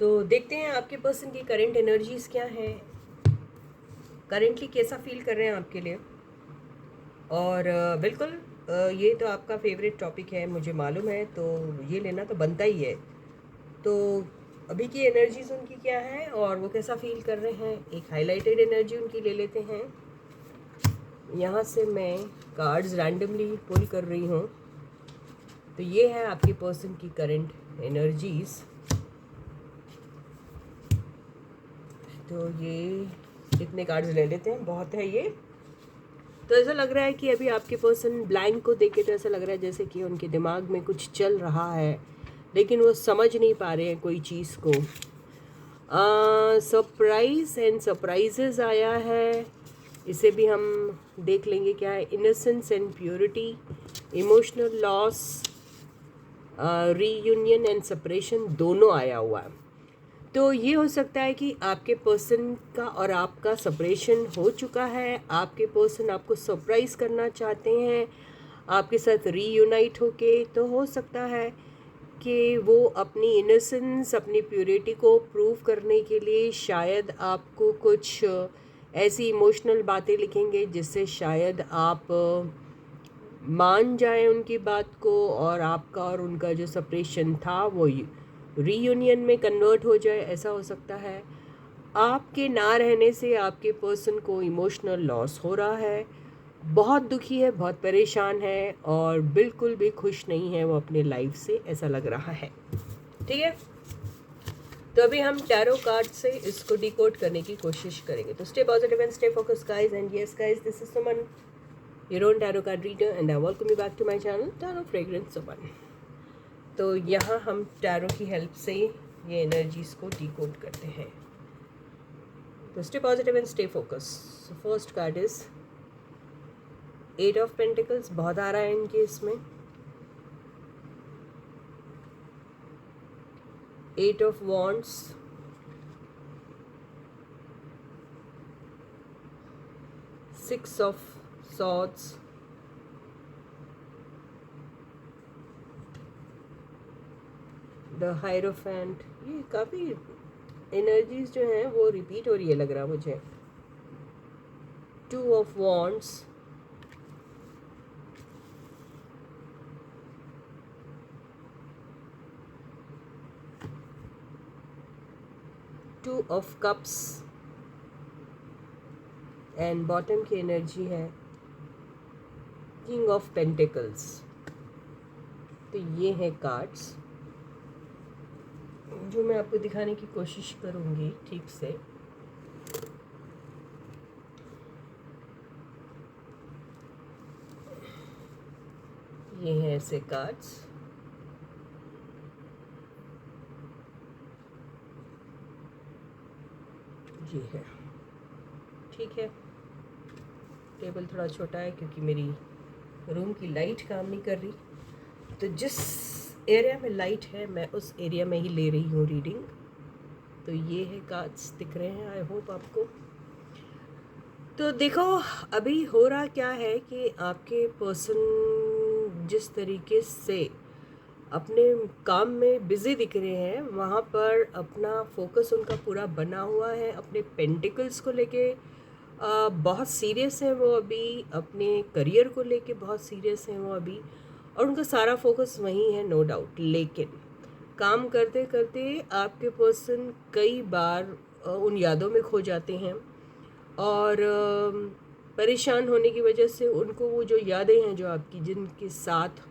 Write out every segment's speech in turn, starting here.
तो देखते हैं आपके पर्सन की करंट एनर्जीज क्या हैं, करेंटली कैसा फील कर रहे हैं आपके लिए। और बिल्कुल ये तो आपका फेवरेट टॉपिक है, मुझे मालूम है, तो ये लेना तो बनता ही है। तो अभी की एनर्जीज उनकी क्या है और वो कैसा फील कर रहे हैं, एक हाईलाइटेड एनर्जी उनकी ले लेते हैं। यहाँ से मैं कार्ड्स रैंडमली पुल कर रही हूँ। तो ये है आपके पर्सन की करंट एनर्जीज। तो ये इतने कार्ड्स ले लेते हैं, बहुत है ये। तो ऐसा लग रहा है कि अभी आपके पर्सन ब्लैंक को देखे तो ऐसा लग रहा है जैसे कि उनके दिमाग में कुछ चल रहा है, लेकिन वो समझ नहीं पा रहे हैं कोई चीज़ को। सरप्राइज एंड सरप्राइजेज आया है, इसे भी हम देख लेंगे क्या है। Innocence and purity, emotional loss, reunion and separation दोनों आया हुआ है। तो ये हो सकता है कि आपके पर्सन का और आपका सेपरेशन हो चुका है, आपके पर्सन आपको सरप्राइज़ करना चाहते हैं आपके साथ रीयूनाइट होके। तो हो सकता है कि वो अपनी इनोसेंस, अपनी प्योरिटी को प्रूव करने के लिए शायद आपको कुछ ऐसी इमोशनल बातें लिखेंगे जिससे शायद आप मान जाएं उनकी बात को, और आपका और उनका जो सेपरेशन था वो रीयूनियन में कन्वर्ट हो जाए, ऐसा हो सकता है। आपके ना रहने से आपके पर्सन को इमोशनल लॉस हो रहा है, बहुत दुखी है, बहुत परेशान है और बिल्कुल भी खुश नहीं है वो अपने लाइफ से, ऐसा लग रहा है। ठीक है, तो अभी हम टैरो कार्ड से इसको डिकोड करने की कोशिश करेंगे। तो stay positive and stay focus guys, and yes guys, this is Suman, your own tarot card reader, and I welcome you back to my channel tarot fragrance Suman. तो यहाँ हम टैरो की हेल्प से ये एनर्जीज को डिकोड करते हैं। तो stay positive and stay focus. First card is 8 of pentacles, बहुत आ रहा है इनके इसमें। 8 of wands, 6 of swords, the hierophant. ये काफ़ी एनर्जीज जो हैं वो रिपीट हो रही है लग रहा मुझे। 2 of wands, 2 of cups, and bottom की एनर्जी है किंग ऑफ पेंटिकल्स। तो ये है कार्ड्स जो मैं आपको दिखाने की कोशिश करूँगी ठीक से। ये हैं ऐसे कार्ड्स। ये है, ठीक है। टेबल थोड़ा छोटा है क्योंकि मेरी रूम की लाइट काम नहीं कर रही, तो जिस एरिया में लाइट है मैं उस एरिया में ही ले रही हूँ रीडिंग। तो ये है कार्ड्स, दिख रहे हैं आई होप आपको। तो देखो अभी हो रहा क्या है कि आपके पर्सन जिस तरीके से अपने काम में बिज़ी दिख रहे हैं, वहाँ पर अपना फोकस उनका पूरा बना हुआ है अपने पेंटिकल्स को लेके। बहुत सीरियस है वो अभी, अपने करियर को लेके बहुत सीरियस हैं वो अभी, और उनका सारा फोकस वहीं है नो डाउट। लेकिन काम करते करते आपके पर्सन कई बार उन यादों में खो जाते हैं, और परेशान होने की वजह से उनको वो जो यादें हैं जो आपकी जिनके साथ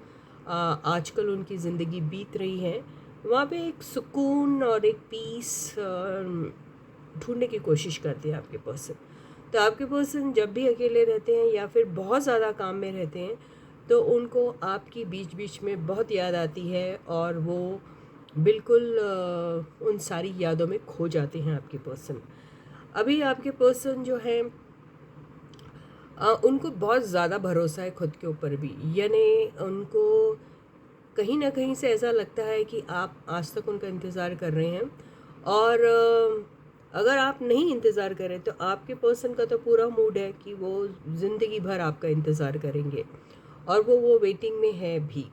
आजकल उनकी ज़िंदगी बीत रही है, वहाँ पे एक सुकून और एक पीस ढूंढने की कोशिश करते हैं आपके पर्सन। तो आपके पर्सन जब भी अकेले रहते हैं या फिर बहुत ज़्यादा काम में रहते हैं, तो उनको आपकी बीच बीच में बहुत याद आती है, और वो बिल्कुल उन सारी यादों में खो जाते हैं आपके पर्सन। अभी आपके पर्सन जो है उनको बहुत ज़्यादा भरोसा है खुद के ऊपर भी, यानी उनको कहीं ना कहीं से ऐसा लगता है कि आप आज तक उनका इंतज़ार कर रहे हैं, और अगर आप नहीं इंतज़ार करें तो आपके पर्सन का तो पूरा मूड है कि वो ज़िंदगी भर आपका इंतज़ार करेंगे, और वो वेटिंग में है भी।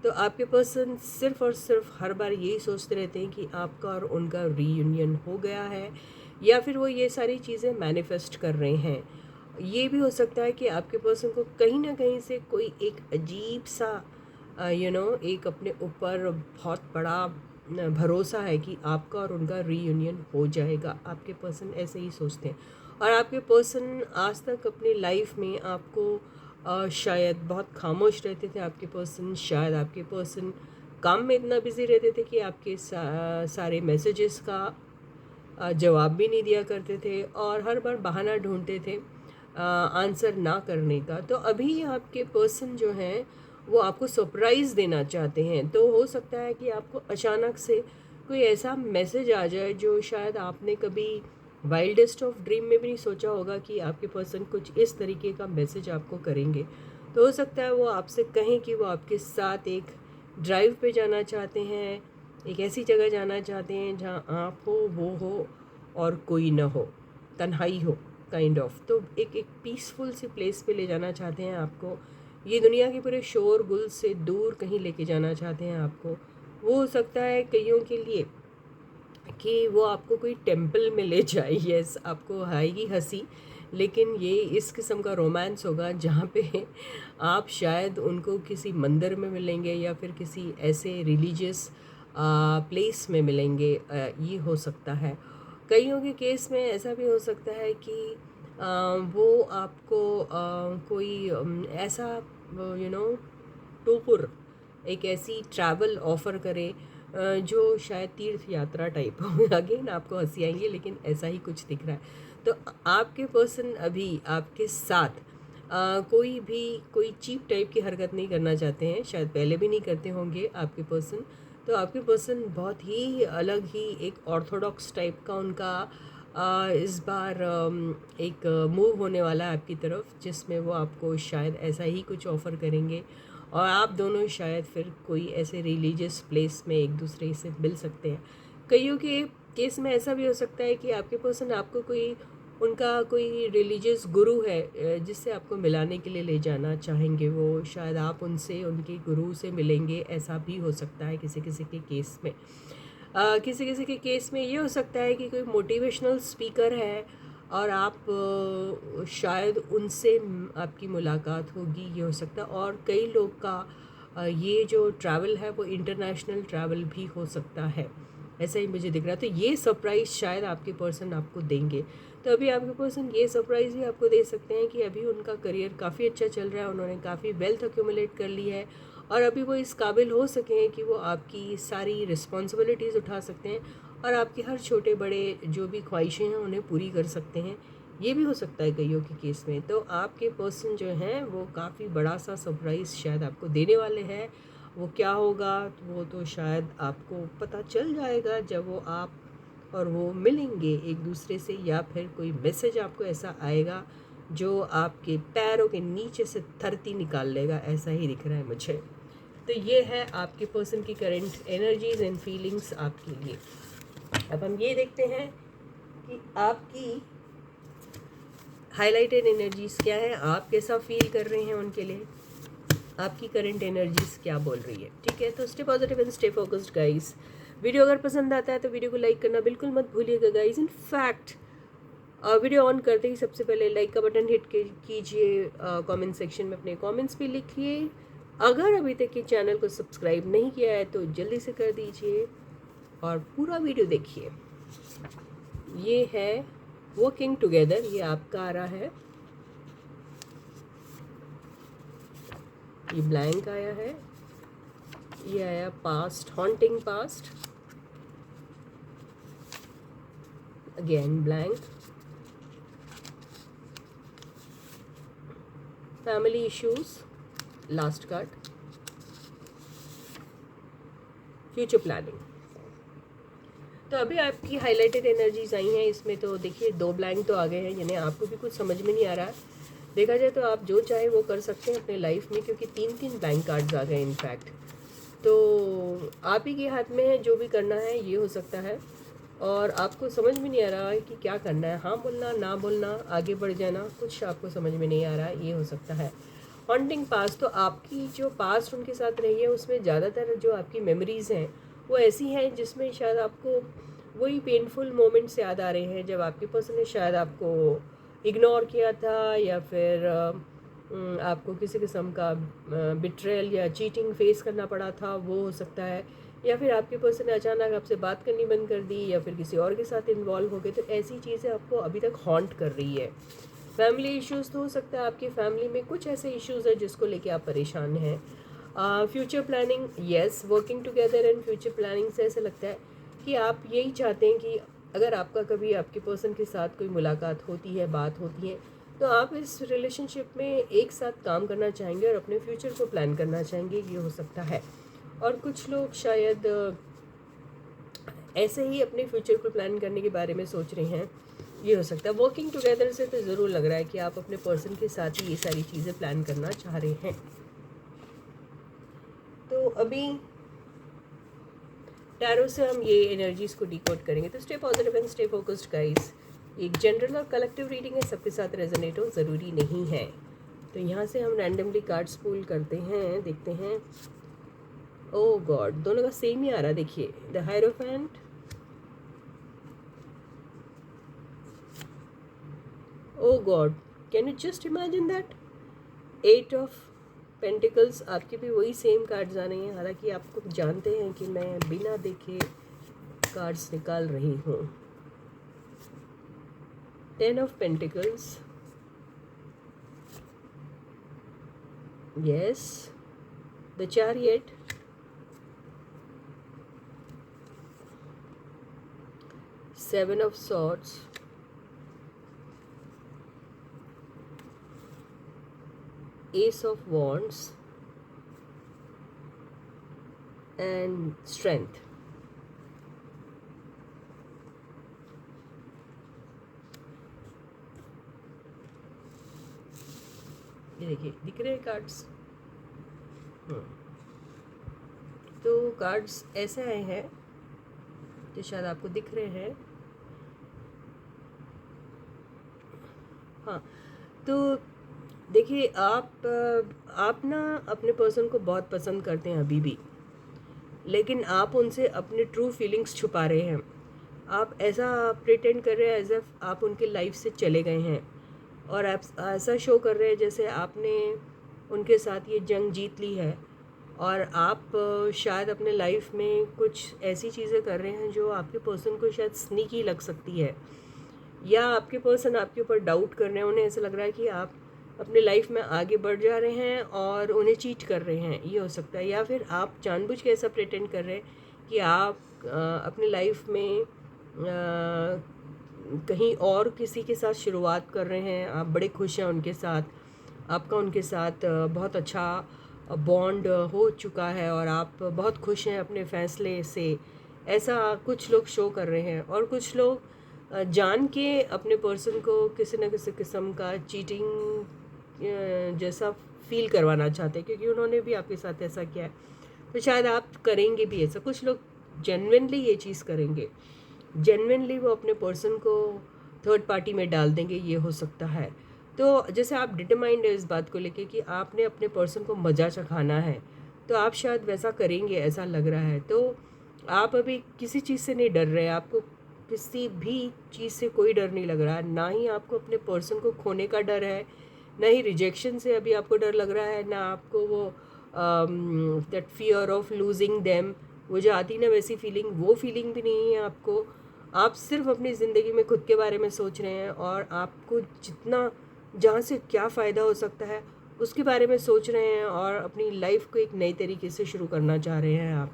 तो आपके पर्सन सिर्फ़ और सिर्फ हर बार यही सोचते रहते हैं कि आपका और उनका रीयूनियन हो गया है, या फिर वो ये सारी चीज़ें मैनिफेस्ट कर रहे हैं। ये भी हो सकता है कि आपके पर्सन को कहीं ना कहीं से कोई एक अजीब सा एक अपने ऊपर बहुत बड़ा भरोसा है कि आपका और उनका रीयूनियन हो जाएगा। आपके पर्सन ऐसे ही सोचते हैं। और आपके पर्सन आज तक अपनी लाइफ में आपको शायद बहुत खामोश रहते थे। आपके पर्सन शायद आपके पर्सन काम में इतना बिज़ी रहते थे कि आपके सारे मैसेजेस का जवाब भी नहीं दिया करते थे, और हर बार बहाना ढूंढते थे आंसर ना करने का। तो अभी आपके पर्सन जो हैं वो आपको सरप्राइज़ देना चाहते हैं। तो हो सकता है कि आपको अचानक से कोई ऐसा मैसेज आ जाए जो शायद आपने कभी वाइल्डेस्ट ऑफ ड्रीम में भी नहीं सोचा होगा कि आपके पर्सन कुछ इस तरीके का मैसेज आपको करेंगे। तो हो सकता है वो आपसे कहें कि वो आपके साथ एक ड्राइव पे जाना चाहते हैं, एक ऐसी जगह जाना चाहते हैं जहाँ आप हो, वो हो और कोई ना हो, तन्हाई हो काइंड ऑफ। तो एक पीसफुल सी प्लेस पे ले जाना चाहते हैं आपको। ये दुनिया के पूरे शोर गुल से दूर कहीं लेके जाना चाहते हैं आपको। वो हो सकता है कईयों के लिए कि वो आपको कोई टेम्पल में ले जाए। यस, आपको आएगी हंसी, लेकिन ये इस किस्म का रोमांस होगा जहाँ पे आप शायद उनको किसी मंदिर में मिलेंगे या फिर किसी ऐसे रिलीजियस प्लेस में मिलेंगे। ये हो सकता है। कईयों के केस में ऐसा भी हो सकता है कि वो आपको कोई ऐसा टूर, एक ऐसी ट्रैवल ऑफ़र करे जो शायद तीर्थ यात्रा टाइप हो। अगेन आपको हंसी आएंगी, लेकिन ऐसा ही कुछ दिख रहा है। तो आपके पर्सन अभी आपके साथ कोई चीप टाइप की हरकत नहीं करना चाहते हैं। शायद पहले भी नहीं करते होंगे आपके पर्सन। तो आपके पर्सन बहुत ही अलग ही एक ऑर्थोडॉक्स टाइप का उनका इस बार एक मूव होने वाला है आपकी तरफ, जिसमें वो आपको शायद ऐसा ही कुछ ऑफ़र करेंगे, और आप दोनों शायद फिर कोई ऐसे रिलीजियस प्लेस में एक दूसरे से मिल सकते हैं। कईयों के केस में ऐसा भी हो सकता है कि आपके पर्सन आपको उनका कोई रिलीजियस गुरु है जिससे आपको मिलाने के लिए ले जाना चाहेंगे। वो शायद आप उनसे, उनके गुरु से मिलेंगे। ऐसा भी हो सकता है किसी किसी के केस में। किसी किसी के केस में ये हो सकता है कि कोई मोटिवेशनल स्पीकर है और आप शायद उनसे आपकी मुलाकात होगी, ये हो सकता है। और कई लोग का ये जो ट्रैवल है वो इंटरनेशनल ट्रैवल भी हो सकता है, ऐसा ही मुझे दिख रहा है। तो ये सरप्राइज़ शायद आपके पर्सन आपको देंगे। तो अभी आपके पर्सन ये सरप्राइज़ भी आपको दे सकते हैं कि अभी उनका करियर काफ़ी अच्छा चल रहा है, उन्होंने काफ़ी वेल्थ एक्यूमुलेट कर ली है, और अभी वो इस काबिल हो सकें कि वो आपकी सारी रिस्पॉन्सिबिलिटीज़ उठा सकते हैं और आपकी हर छोटे बड़े जो भी ख्वाहिशें हैं उन्हें पूरी कर सकते हैं। ये भी हो सकता है कईयों के केस में। तो आपके पर्सन जो हैं वो काफ़ी बड़ा सा सरप्राइज़ शायद आपको देने वाले हैं। वो क्या होगा वो तो शायद आपको पता चल जाएगा जब वो आप और वो मिलेंगे एक दूसरे से, या फिर कोई मैसेज आपको ऐसा आएगा जो आपके पैरों के नीचे से धरती निकाल लेगा। ऐसा ही दिख रहा है मुझे। तो ये है आपके पर्सन की करंट एनर्जीज एंड फीलिंग्स आपके लिए। अब हम ये देखते हैं कि आपकी हाईलाइटेड एनर्जीज क्या है, आप कैसा फील कर रहे हैं उनके लिए, आपकी करंट एनर्जीज क्या बोल रही है। ठीक है, तो stay positive and stay focused guys. Video अगर पसंद आता है तो वीडियो को लाइक करना बिल्कुल मत भूलिएगा guys. In fact video on करते ही सबसे पहले लाइक का बटन हिट कीजिए, कमेंट सेक्शन में अपने कमेंट्स भी लिखिए। अगर अभी तक ये चैनल को सब्सक्राइब नहीं किया है तो जल्दी से कर दीजिए और पूरा वीडियो देखिए। ये है वर्किंग टुगेदर, ये आपका आ रहा है। ये ब्लैंक आया है, ये आया past, haunting past, again blank, family issues, last card, future planning. तो अभी आपकी हाईलाइटेड एनर्जीज आई हैं इसमें। तो देखिए 2 ब्लैंक तो आ गए हैं, यानी आपको भी कुछ समझ में नहीं आ रहा है। देखा जाए तो आप जो चाहे वो कर सकते हैं अपने लाइफ में, क्योंकि 3 ब्लैंक कार्ड्स आ गए इनफैक्ट। तो आप ही के हाथ में है, जो भी करना है ये हो सकता है। और आपको समझ में नहीं आ रहा है कि क्या करना है, हाँ बोलना, ना बोलना, आगे बढ़ जाना, कुछ आपको समझ में नहीं आ रहा है, ये हो सकता है। हॉन्टिंग पास्ट, तो आपकी जो पास्ट उनके साथ रही है उसमें ज़्यादातर जो आपकी मेमोरीज़ हैं वो ऐसी हैं जिसमें शायद आपको वही पेनफुल मोमेंट्स याद आ रहे हैं जब आपके पर्सन ने शायद आपको इग्नोर किया था, या फिर आपको किसी किस्म का बिट्रेयल या चीटिंग फेस करना पड़ा था, वो हो सकता है। या फिर आपके पर्सन ने अचानक आपसे बात करनी बंद कर दी, या फिर किसी और के साथ इन्वॉल्व हो गए। तो ऐसी चीज़ें आपको अभी तक हॉन्ट कर रही है। फैमिली इश्यूज़ तो हो सकता है आपकी फैमिली में कुछ ऐसे इश्यूज़ हैं जिसको लेके आप परेशान हैं। Future planning, yes, working together and future planning से ऐसा लगता है कि आप यही चाहते हैं कि अगर आपका कभी आपके पर्सन के साथ कोई मुलाकात होती है, बात होती है, तो आप इस रिलेशनशिप में एक साथ काम करना चाहेंगे और अपने फ्यूचर को प्लान करना चाहेंगे, ये हो सकता है। और कुछ लोग शायद ऐसे ही अपने फ्यूचर को प्लान करने के बारे में सोच रहे हैं, ये हो सकता है। वर्किंग टुगेदर से तो ज़रूर लग रहा है कि आप अपने पर्सन के साथ ही ये सारी चीज़ें प्लान करना चाह रहे हैं। तो अभी टैरो से हम ये एनर्जीज़ को डिकोड करेंगे। तो stay positive and stay focused guys. एक जनरल और कलेक्टिव रीडिंग है, सबके साथ रेजोनेट हो ज़रूरी नहीं है। तो यहाँ से हम रैंडमली कार्ड्स पुल करते हैं, देखते हैं। ओह गॉड, दोनों का सेम ही आ रहा, देखिए, the hierophant, oh god, can you just imagine that? 8 of Pentacles, आपके भी वही सेम कार्ड्स आ रही हैं। हालांकि आपको जानते हैं कि मैं बिना देखे कार्ड्स निकाल रही हूँ। 10 of Pentacles, yes, the Chariot, Seven of Swords, Ace of Wands and Strength। ये देखिए, दिख रहे हैं कार्ड्स। तो कार्ड्स ऐसे आए हैं जो शायद आपको दिख रहे हैं। हाँ, तो देखिए, आप ना अपने पर्सन को बहुत पसंद करते हैं अभी भी, लेकिन आप उनसे अपने ट्रू फीलिंग्स छुपा रहे हैं। आप ऐसा प्रिटेंड कर रहे हैं एज एफ आप उनके लाइफ से चले गए हैं, और आप ऐसा शो कर रहे हैं जैसे आपने उनके साथ ये जंग जीत ली है, और आप शायद अपने लाइफ में कुछ ऐसी चीज़ें कर रहे हैं जो आपके पर्सन को शायद स्नीकी लग सकती है, या आपके पर्सन आपके ऊपर डाउट कर रहे हैं। उन्हें ऐसा लग रहा है कि आप अपने लाइफ में आगे बढ़ जा रहे हैं और उन्हें चीट कर रहे हैं, ये हो सकता है। या फिर आप जानबूझ के ऐसा प्रिटेंड कर रहे हैं कि आप अपने लाइफ में कहीं और किसी के साथ शुरुआत कर रहे हैं। आप बड़े खुश हैं उनके साथ, आपका उनके साथ बहुत अच्छा बॉन्ड हो चुका है और आप बहुत खुश हैं अपने फैसले से, ऐसा कुछ लोग शो कर रहे हैं। और कुछ लोग जान के अपने पर्सन को किसी न किसी किस्म का चीटिंग जैसा फील करवाना चाहते हैं, क्योंकि उन्होंने भी आपके साथ ऐसा किया है। तो शायद आप करेंगे भी ऐसा। कुछ लोग जेन्युइनली ये चीज़ करेंगे, जेन्युइनली वो अपने पर्सन को थर्ड पार्टी में डाल देंगे, ये हो सकता है। तो जैसे आप डिटरमाइंड है इस बात को लेके कि आपने अपने पर्सन को मज़ा चखाना है, तो आप शायद वैसा करेंगे, ऐसा लग रहा है। तो आप अभी किसी चीज़ से नहीं डर रहे, आपको किसी भी चीज़ से कोई डर नहीं लग रहा है। ना ही आपको अपने पर्सन को खोने का डर है, ना ही रिजेक्शन से अभी आपको डर लग रहा है, ना आपको वो that fear of losing them, वो जो आती ना वैसी फीलिंग, वो फीलिंग भी नहीं है आपको। आप सिर्फ अपनी ज़िंदगी में खुद के बारे में सोच रहे हैं, और आपको जितना जहाँ से क्या फ़ायदा हो सकता है उसके बारे में सोच रहे हैं, और अपनी लाइफ को एक नई तरीके से शुरू करना चाह रहे हैं आप।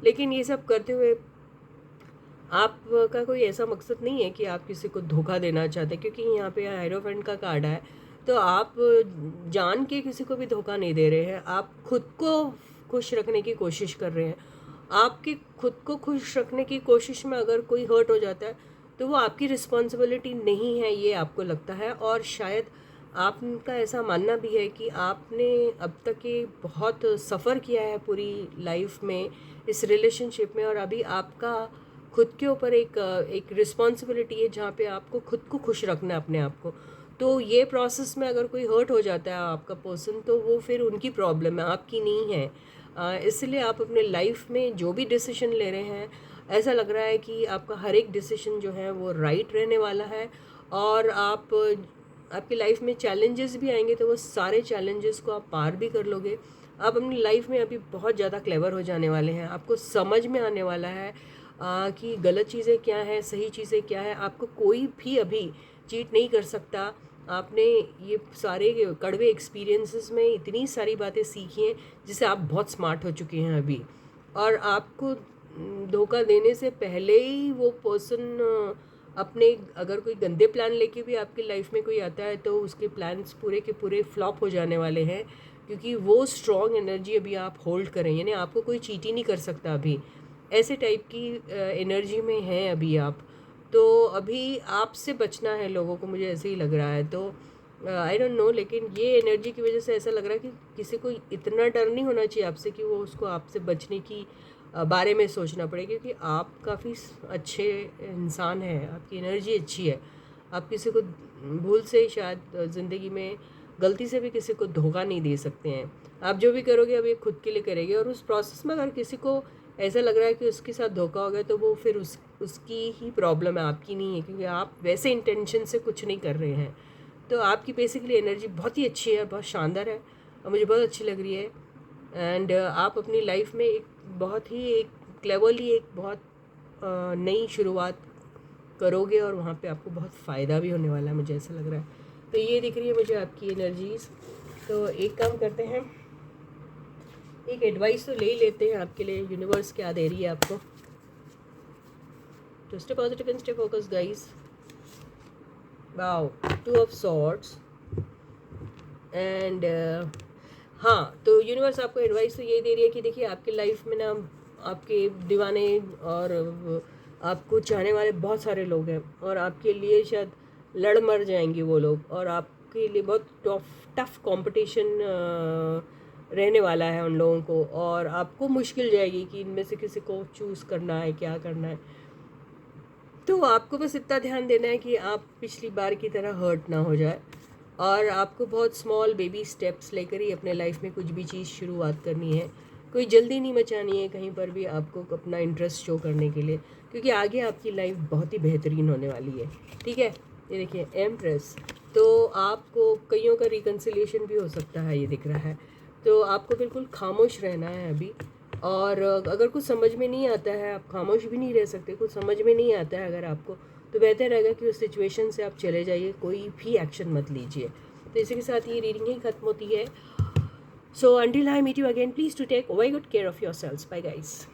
लेकिन ये सब करते हुए आपका कोई ऐसा मकसद नहीं है कि आप किसी को धोखा देना चाहते, क्योंकि यहाँ पे हायरोफेंट का कार्ड है। तो आप जान के किसी को भी धोखा नहीं दे रहे हैं, आप खुद को खुश रखने की कोशिश कर रहे हैं। आपकी खुद को खुश रखने की कोशिश में अगर कोई हर्ट हो जाता है तो वो आपकी रिस्पॉन्सिबिलिटी नहीं है, ये आपको लगता है। और शायद आपका ऐसा मानना भी है कि आपने अब तक ये बहुत सफ़र किया है पूरी लाइफ में इस रिलेशनशिप में, और अभी आपका खुद के ऊपर एक रिस्पॉन्सिबिलिटी है जहाँ पे आपको खुद को खुश रखना है अपने आप को। तो ये प्रोसेस में अगर कोई हर्ट हो जाता है आपका पर्सन, तो वो फिर उनकी प्रॉब्लम है, आपकी नहीं है। इसलिए आप अपने लाइफ में जो भी डिसीजन ले रहे हैं, ऐसा लग रहा है कि आपका हर एक डिसीजन जो है वो राइट रहने वाला है। और आपकी लाइफ में चैलेंजेस भी आएंगे तो वो सारे चैलेंजेस को आप पार भी कर लोगे। आप अपनी लाइफ में अभी बहुत ज़्यादा क्लेवर हो जाने वाले हैं। आपको समझ में आने वाला है कि गलत चीज़ें क्या हैं, सही चीज़ें क्या है। आपको कोई भी अभी चीट नहीं कर सकता। आपने ये सारे कड़वे एक्सपीरियंसेस में इतनी सारी बातें सीखी हैं जिससे आप बहुत स्मार्ट हो चुके हैं अभी। और आपको धोखा देने से पहले ही वो पर्सन अपने, अगर कोई गंदे प्लान लेके भी आपकी लाइफ में कोई आता है तो उसके प्लान्स पूरे के पूरे फ्लॉप हो जाने वाले हैं, क्योंकि वो स्ट्रॉन्ग एनर्जी अभी आप होल्ड करें, यानी आपको कोई चीट ही नहीं कर सकता अभी। ऐसे टाइप की एनर्जी में हैं अभी आप। तो अभी आपसे बचना है लोगों को, मुझे ऐसे ही लग रहा है। तो आई डोंट नो, लेकिन ये एनर्जी की वजह से ऐसा लग रहा है कि किसी को इतना डर नहीं होना चाहिए आपसे कि वो उसको आपसे बचने की बारे में सोचना पड़े, क्योंकि आप काफ़ी अच्छे इंसान हैं, आपकी एनर्जी अच्छी है। आप किसी को भूल से शायद ज़िंदगी में गलती से भी किसी को धोखा नहीं दे सकते हैं। आप जो भी करोगे अब ये खुद के लिए करेंगे, और उस प्रोसेस में अगर किसी को ऐसा लग रहा है कि उसके साथ धोखा हो गया तो वो फिर उसकी ही प्रॉब्लम है, आपकी नहीं है, क्योंकि आप वैसे इंटेंशन से कुछ नहीं कर रहे हैं। तो आपकी बेसिकली एनर्जी बहुत ही अच्छी है, बहुत शानदार है और मुझे बहुत अच्छी लग रही है। एंड आप अपनी लाइफ में एक बहुत ही एक क्लेवरली एक बहुत नई शुरुआत करोगे और वहाँ पे आपको बहुत फ़ायदा भी होने वाला है, मुझे ऐसा लग रहा है। तो ये दिख रही है मुझे आपकी एनर्जीज़। तो एक काम करते हैं, एक एडवाइस तो ले ही लेते हैं आपके लिए, यूनिवर्स क्या दे रही है आपको। तो stay positive and stay focus guys. Wow, 2 of swords and हाँ, तो यूनिवर्स आपको एडवाइस तो ये दे रही है कि देखिए आपकी लाइफ में ना आपके दीवाने और आपको चाहने वाले बहुत सारे लोग हैं, और आपके लिए शायद लड़ मर जाएंगे वो लोग, और आपके लिए बहुत टफ कंपटीशन रहने वाला है उन लोगों को, और आपको मुश्किल जाएगी कि इनमें से किसी को चूज़ करना है, क्या करना है। तो आपको बस इतना ध्यान देना है कि आप पिछली बार की तरह हर्ट ना हो जाए, और आपको बहुत स्मॉल बेबी स्टेप्स लेकर ही अपने लाइफ में कुछ भी चीज़ शुरुआत करनी है। कोई जल्दी नहीं मचानी है कहीं पर भी आपको अपना इंटरेस्ट शो करने के लिए, क्योंकि आगे आपकी लाइफ बहुत ही बेहतरीन होने वाली है। ठीक है, ये देखिए एम्प्रेस। तो आपको कईयों का रिकन्सिलिएशन भी हो सकता है, ये दिख रहा है। तो आपको बिल्कुल खामोश रहना है अभी, और अगर कुछ समझ में नहीं आता है, आप खामोश भी नहीं रह सकते, कुछ समझ में नहीं आता है अगर आपको, तो बेहतर रहेगा कि उस सिचुएशन से आप चले जाइए, कोई भी एक्शन मत लीजिए। तो इसी के साथ ये रीडिंग ही खत्म होती है। So until I meet you again, please to take very good care of yourself. Bye guys.